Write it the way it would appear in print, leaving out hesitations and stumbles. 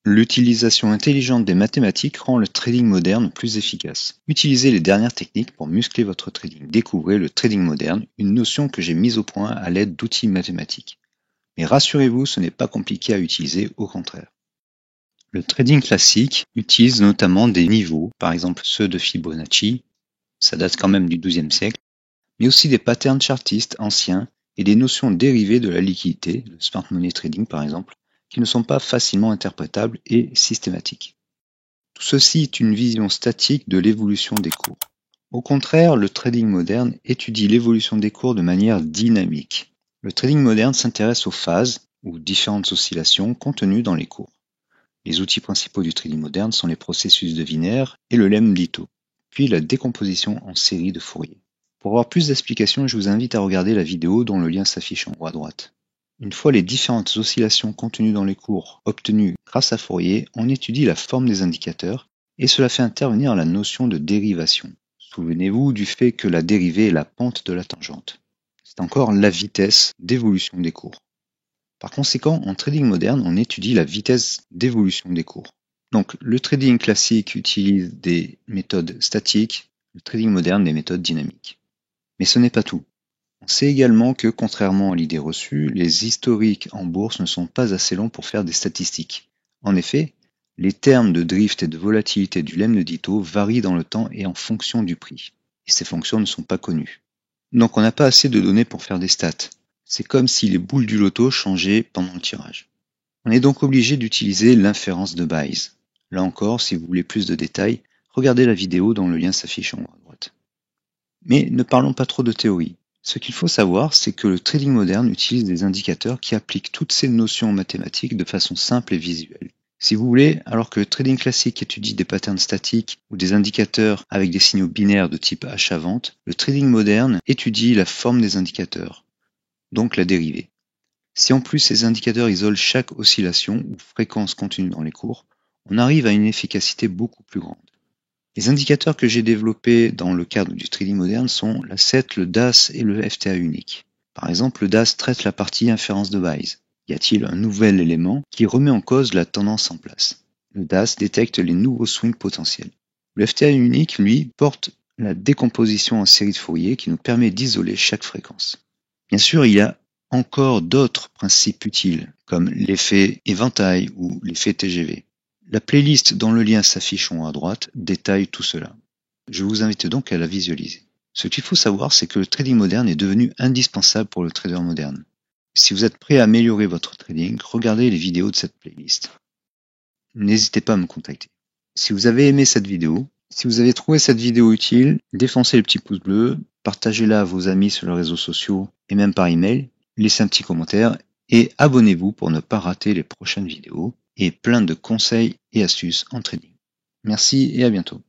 L'utilisation intelligente des mathématiques rend le trading moderne plus efficace. Utilisez les dernières techniques pour muscler votre trading. Découvrez le trading moderne, une notion que j'ai mise au point à l'aide d'outils mathématiques. Mais rassurez-vous, ce n'est pas compliqué à utiliser, au contraire. Le trading classique utilise notamment des niveaux, par exemple ceux de Fibonacci, ça date quand même du XIIe siècle, mais aussi des patterns chartistes anciens et des notions dérivées de la liquidité, le smart money trading par exemple, qui ne sont pas facilement interprétables et systématiques. Tout ceci est une vision statique de l'évolution des cours. Au contraire, le trading moderne étudie l'évolution des cours de manière dynamique. Le trading moderne s'intéresse aux phases ou différentes oscillations contenues dans les cours. Les outils principaux du trading moderne sont les processus de Wiener et le lemma-Lito, puis la décomposition en série de Fourier. Pour avoir plus d'explications, je vous invite à regarder la vidéo dont le lien s'affiche en haut à droite. Une fois les différentes oscillations contenues dans les cours obtenues grâce à Fourier, on étudie la forme des indicateurs et cela fait intervenir la notion de dérivation. Souvenez-vous du fait que la dérivée est la pente de la tangente. C'est encore la vitesse d'évolution des cours. Par conséquent, en trading moderne, on étudie la vitesse d'évolution des cours. Donc, le trading classique utilise des méthodes statiques, le trading moderne des méthodes dynamiques. Mais ce n'est pas tout. On sait également que, contrairement à l'idée reçue, les historiques en bourse ne sont pas assez longs pour faire des statistiques. En effet, les termes de drift et de volatilité du lemma-Lito varient dans le temps et en fonction du prix. Et ces fonctions ne sont pas connues. Donc on n'a pas assez de données pour faire des stats. C'est comme si les boules du loto changeaient pendant le tirage. On est donc obligé d'utiliser l'inférence de Bayes. Là encore, si vous voulez plus de détails, regardez la vidéo dont le lien s'affiche en haut à droite. Mais ne parlons pas trop de théorie. Ce qu'il faut savoir, c'est que le trading moderne utilise des indicateurs qui appliquent toutes ces notions mathématiques de façon simple et visuelle. Si vous voulez, alors que le trading classique étudie des patterns statiques ou des indicateurs avec des signaux binaires de type achat-vente, le trading moderne étudie la forme des indicateurs, donc la dérivée. Si en plus ces indicateurs isolent chaque oscillation ou fréquence contenue dans les cours, on arrive à une efficacité beaucoup plus grande. Les indicateurs que j'ai développés dans le cadre du trading moderne sont la SET, le DAS et le FTA unique. Par exemple, le DAS traite la partie inférence de Bayes. Y a-t-il un nouvel élément qui remet en cause la tendance en place? Le DAS détecte les nouveaux swings potentiels. Le FTA unique, lui, porte la décomposition en série de Fourier qui nous permet d'isoler chaque fréquence. Bien sûr, il y a encore d'autres principes utiles, comme l'effet éventail ou l'effet TGV. La playlist dont le lien s'affiche en haut à droite détaille tout cela. Je vous invite donc à la visualiser. Ce qu'il faut savoir, c'est que le trading moderne est devenu indispensable pour le trader moderne. Si vous êtes prêt à améliorer votre trading, regardez les vidéos de cette playlist. N'hésitez pas à me contacter. Si vous avez aimé cette vidéo, si vous avez trouvé cette vidéo utile, défoncez le petit pouce bleu, partagez-la à vos amis sur les réseaux sociaux et même par email, laissez un petit commentaire et abonnez-vous pour ne pas rater les prochaines vidéos et plein de conseils et astuces en trading. Merci et à bientôt.